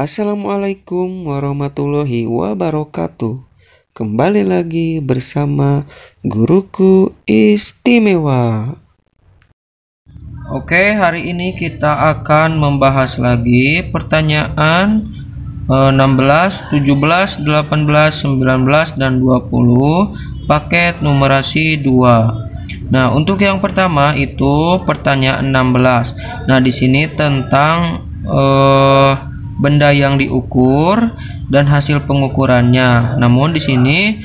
Assalamualaikum warahmatullahi wabarakatuh. Kembali lagi bersama guruku istimewa. Oke, hari ini kita akan membahas lagi pertanyaan 16, 17, 18, 19, dan 20 paket numerasi 2. Nah, untuk yang pertama itu pertanyaan 16. Nah, di sini tentang benda yang diukur dan hasil pengukurannya. Namun di sini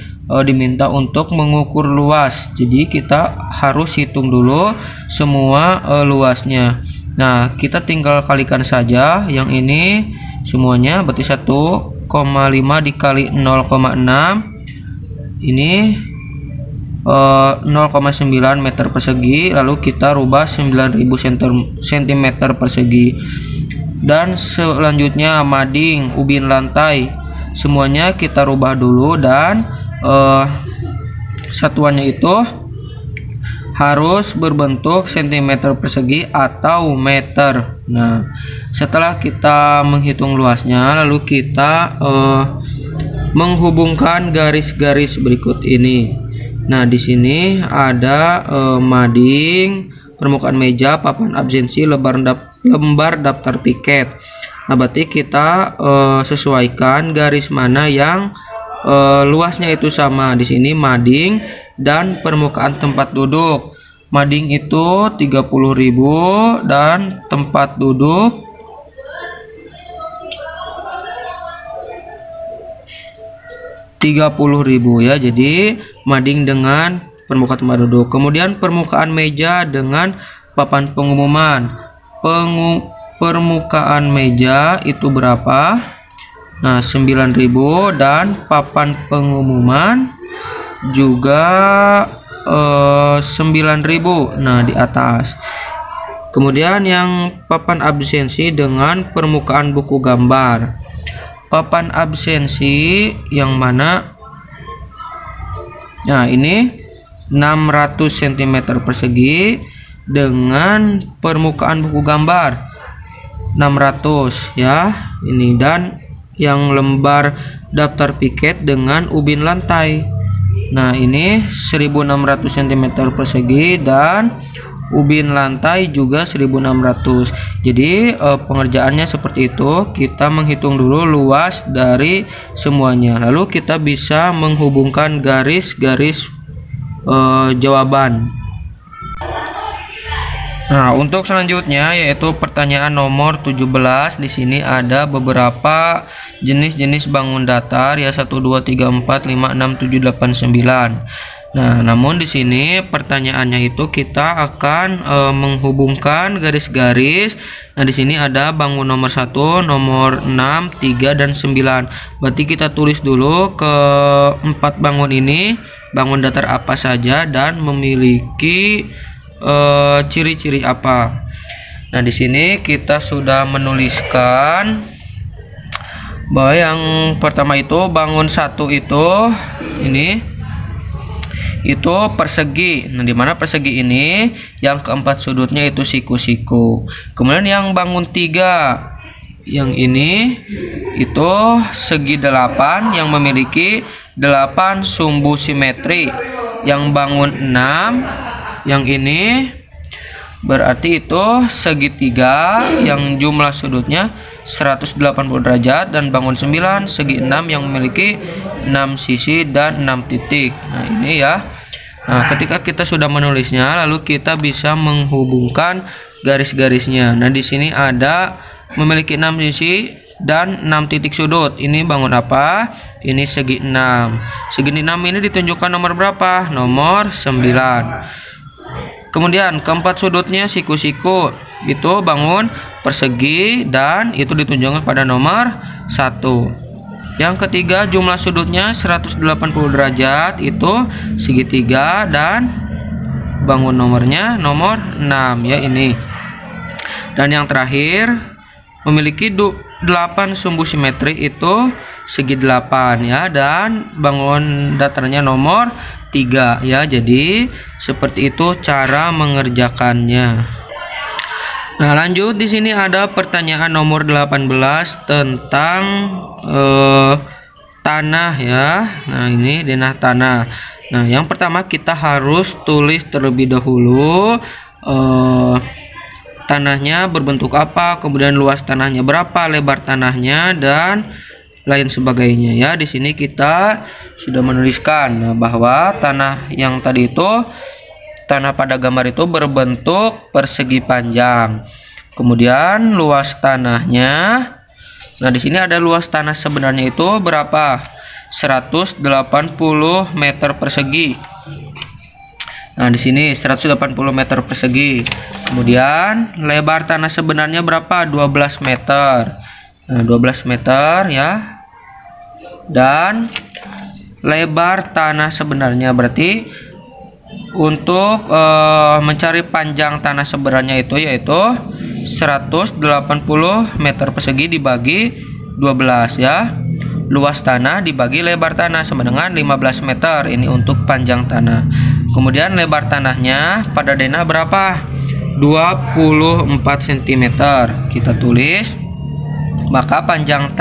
diminta untuk mengukur luas. Jadi kita harus hitung dulu semua luasnya. Nah, kita tinggal kalikan saja yang ini semuanya, berarti 1,5 dikali 0,6 ini 0,9 meter persegi, lalu kita rubah 9000 cm persegi. Dan selanjutnya mading, ubin lantai, semuanya kita rubah dulu dan satuannya itu harus berbentuk cm persegi atau meter. Nah, setelah kita menghitung luasnya, lalu kita menghubungkan garis-garis berikut ini. Nah, di sini ada mading, permukaan meja, papan absensi, lembar daftar piket. Nah, berarti kita sesuaikan garis mana yang luasnya itu sama. Di sini mading dan permukaan tempat duduk. Mading itu 30.000 dan tempat duduk 30.000 ya. Jadi mading dengan permukaan tempat duduk. Kemudian permukaan meja dengan papan pengumuman. Permukaan meja itu berapa? Nah, 9.000 dan papan pengumuman juga 9.000. Nah, di atas. Kemudian yang papan absensi dengan permukaan buku gambar. Papan absensi yang mana? Nah, ini 600 cm persegi dengan permukaan buku gambar 600 ya ini, dan yang lembar daftar piket dengan ubin lantai. Nah, ini 1600 cm persegi dan ubin lantai juga 1600. Jadi pengerjaannya seperti itu. Kita menghitung dulu luas dari semuanya, lalu kita bisa menghubungkan garis-garis jawaban. Nah, untuk selanjutnya yaitu pertanyaan nomor 17. Di sini ada beberapa jenis-jenis bangun datar ya, 1 2 3 4 5 6 7 8 9. Nah, namun di sini pertanyaannya itu kita akan menghubungkan garis-garis. Nah, di sini ada bangun nomor 1, nomor 6, 3 dan 9. Berarti kita tulis dulu ke 4 bangun ini bangun datar apa saja dan memiliki ciri-ciri apa. Nah, di sini kita sudah menuliskan bahwa yang pertama itu bangun 1 itu ini itu persegi. Nah, dimana persegi ini yang keempat sudutnya itu siku-siku. Kemudian yang bangun 3 yang ini itu segi 8 yang memiliki 8 sumbu simetri. Yang bangun 6 yang ini berarti itu segitiga yang jumlah sudutnya 180 derajat, dan bangun 9 segi 6 yang memiliki 6 sisi dan 6 titik. Nah, ini ya. Nah, ketika kita sudah menulisnya, lalu kita bisa menghubungkan garis-garisnya. Nah, di sini ada memiliki 6 sisi dan 6 titik sudut. Ini bangun apa? Ini segi 6. Segi 6 ini ditunjukkan nomor berapa? Nomor 9. Kemudian keempat sudutnya siku-siku itu bangun persegi dan itu ditunjukkan pada nomor 1. Yang ketiga jumlah sudutnya 180 derajat itu segitiga dan bangun nomornya nomor 6 ya ini. Dan yang terakhir memiliki 8 sumbu simetri itu segi 8 ya, dan bangun datarnya nomor 3 ya. Jadi seperti itu cara mengerjakannya. Nah, lanjut di sini ada pertanyaan nomor 18 tentang tanah ya. Nah, ini denah tanah. Nah, yang pertama kita harus tulis terlebih dahulu tanahnya berbentuk apa, kemudian luas tanahnya berapa, lebar tanahnya, dan lain sebagainya ya. Di sini kita sudah menuliskan bahwa tanah yang tadi itu, tanah pada gambar itu berbentuk persegi panjang. Kemudian luas tanahnya. Nah, di sini ada luas tanah sebenarnya itu berapa? 180 meter persegi. Nah, di sini 180 meter persegi. Kemudian lebar tanah sebenarnya berapa? 12 meter. Nah, 12 meter ya. Dan lebar tanah sebenarnya berarti untuk mencari panjang tanah sebenarnya itu yaitu 180 meter persegi dibagi 12 ya. Luas tanah dibagi lebar tanah sama dengan 15 meter. Ini untuk panjang tanah. Kemudian lebar tanahnya pada denah berapa? 24 cm. Kita tulis. Maka panjang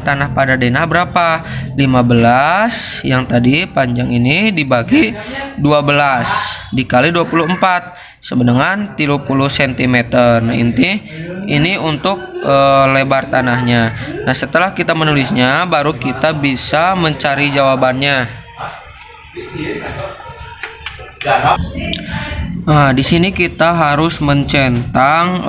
tanah pada denah berapa? 15. Yang tadi panjang ini dibagi 12 dikali 24 sama dengan 30 cm. Nah, ini untuk lebar tanahnya. Nah, setelah kita menulisnya baru kita bisa mencari jawabannya. Nah, di sini kita harus mencentang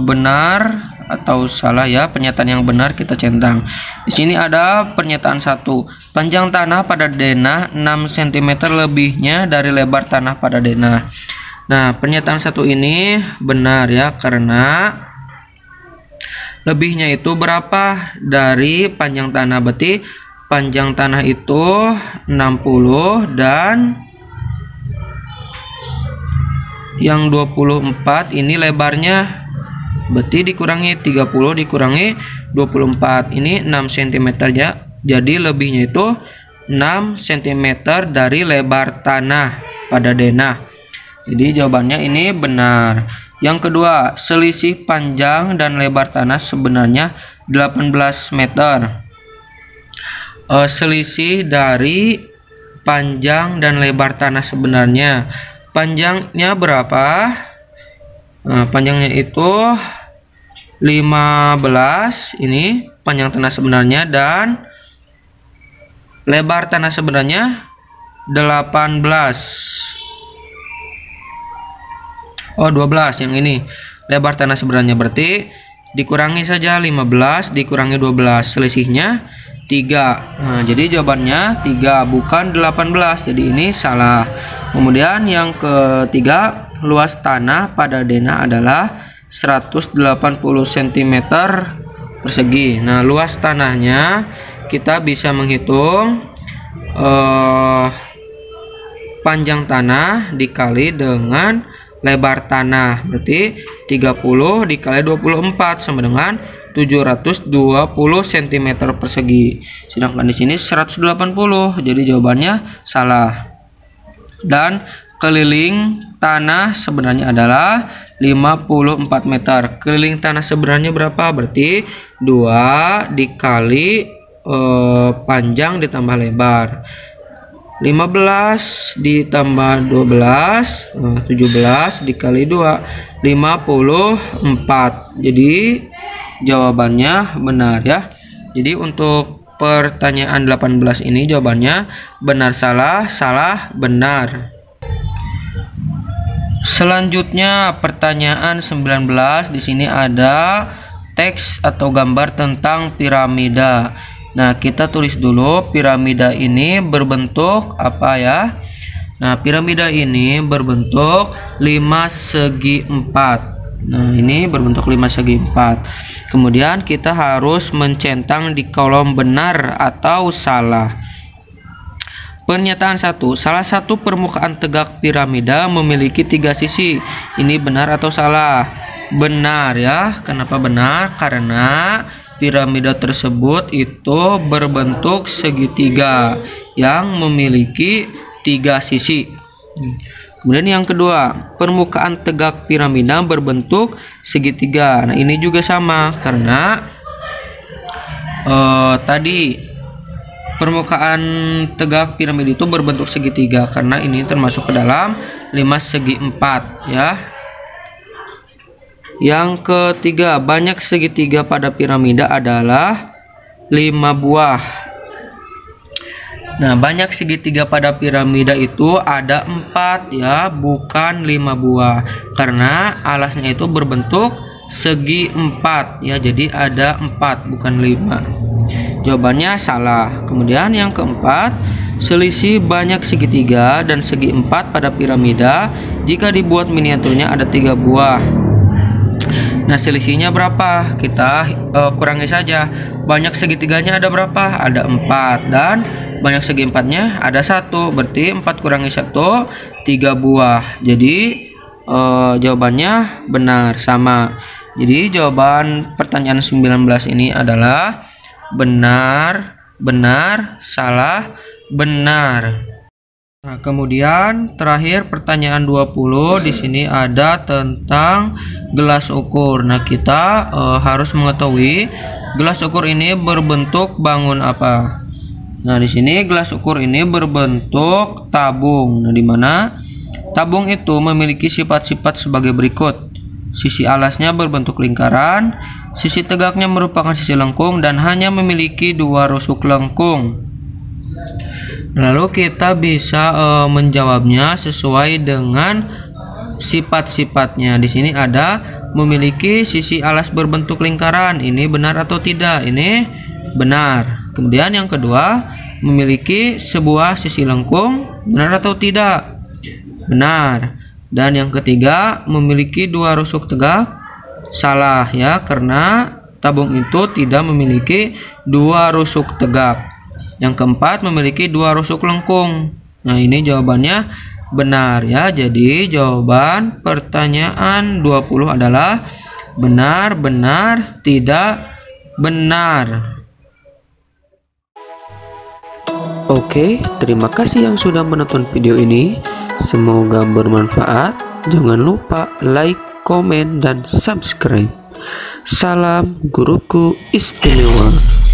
benar atau salah ya. Pernyataan yang benar kita centang. Di sini ada pernyataan 1. Panjang tanah pada denah 6 cm lebihnya dari lebar tanah pada denah. Nah, pernyataan 1 ini benar ya, karena lebihnya itu berapa dari panjang tanah. Berarti panjang tanah itu 60 dan yang 24 ini lebarnya, berarti dikurangi 30 dikurangi 24, ini 6 cm ya. Jadi lebihnya itu 6 cm dari lebar tanah pada denah. Jadi jawabannya ini benar. Yang kedua, selisih panjang dan lebar tanah sebenarnya 18 meter. Selisih dari panjang dan lebar tanah sebenarnya. Panjangnya berapa? Panjangnya itu 15. Ini panjang tanah sebenarnya. Dan lebar tanah sebenarnya 18. 12 yang ini. Lebar tanah sebenarnya berarti dikurangi saja 15 dikurangi 12. Selisihnya 3. Nah, jadi jawabannya 3 bukan 18. Jadi ini salah. Kemudian yang ketiga, luas tanah pada denah adalah 180 cm persegi. Nah, luas tanahnya kita bisa menghitung panjang tanah dikali dengan lebar tanah. Berarti 30 dikali 24 sama dengan 720 cm persegi. Sedangkan di sini 180. Jadi jawabannya salah. Dan keliling tanah sebenarnya adalah 54 meter. Keliling tanah sebenarnya berapa? Berarti 2 dikali panjang ditambah lebar. 15 ditambah 12, 17 dikali 2, 54. Jadi jawabannya benar ya. Jadi untuk pertanyaan 18 ini jawabannya benar salah, salah benar. Selanjutnya pertanyaan 19. Di sini ada teks atau gambar tentang piramida. Nah, kita tulis dulu piramida ini berbentuk apa ya? Nah, piramida ini berbentuk 5 segi 4. Nah, ini berbentuk 5 segi 4. Kemudian kita harus mencentang di kolom benar atau salah. Pernyataan 1. Salah satu permukaan tegak piramida memiliki 3 sisi. Ini benar atau salah? Benar ya. Kenapa benar? Karena piramida tersebut itu berbentuk segitiga yang memiliki 3 sisi. Kemudian yang kedua, permukaan tegak piramida berbentuk segitiga. Nah, ini juga sama karena tadi permukaan tegak piramida itu berbentuk segitiga karena ini termasuk ke dalam 5 segi 4 ya. Yang ketiga, banyak segitiga pada piramida adalah 5 buah. Nah, banyak segitiga pada piramida itu ada 4 ya, bukan 5 buah. Karena alasnya itu berbentuk segi 4 ya, jadi ada 4 bukan 5. Jawabannya salah. Kemudian yang keempat, selisih banyak segitiga dan segi 4 pada piramida jika dibuat miniaturnya ada 3 buah. Nah, selisihnya berapa? Kita kurangi saja. Banyak segitiganya ada berapa? Ada 4. Dan banyak segi 4-nya ada 1. Berarti 4 kurangi 1, 3 buah. Jadi jawabannya benar, sama. Jadi jawaban pertanyaan 19 ini adalah benar, benar, salah, benar. Nah, kemudian terakhir pertanyaan 20 di sini ada tentang gelas ukur. Nah, kita harus mengetahui gelas ukur ini berbentuk bangun apa. Nah, di sini gelas ukur ini berbentuk tabung. Nah, di mana tabung itu memiliki sifat-sifat sebagai berikut. Sisi alasnya berbentuk lingkaran, sisi tegaknya merupakan sisi lengkung dan hanya memiliki 2 rusuk lengkung. Lalu kita bisa menjawabnya sesuai dengan sifat-sifatnya. Di sini ada memiliki sisi alas berbentuk lingkaran. Ini benar atau tidak? Ini benar. Kemudian yang kedua, memiliki sebuah sisi lengkung. Benar atau tidak? Benar. Dan yang ketiga, memiliki 2 rusuk tegak. Salah ya, karena tabung itu tidak memiliki 2 rusuk tegak. Yang keempat, memiliki 2 rusuk lengkung. Nah, ini jawabannya benar ya. Jadi jawaban pertanyaan 20 adalah benar, benar, tidak, benar. Oke, terima kasih yang sudah menonton video ini. Semoga bermanfaat. Jangan lupa like, komen, dan subscribe. Salam guruku istimewa.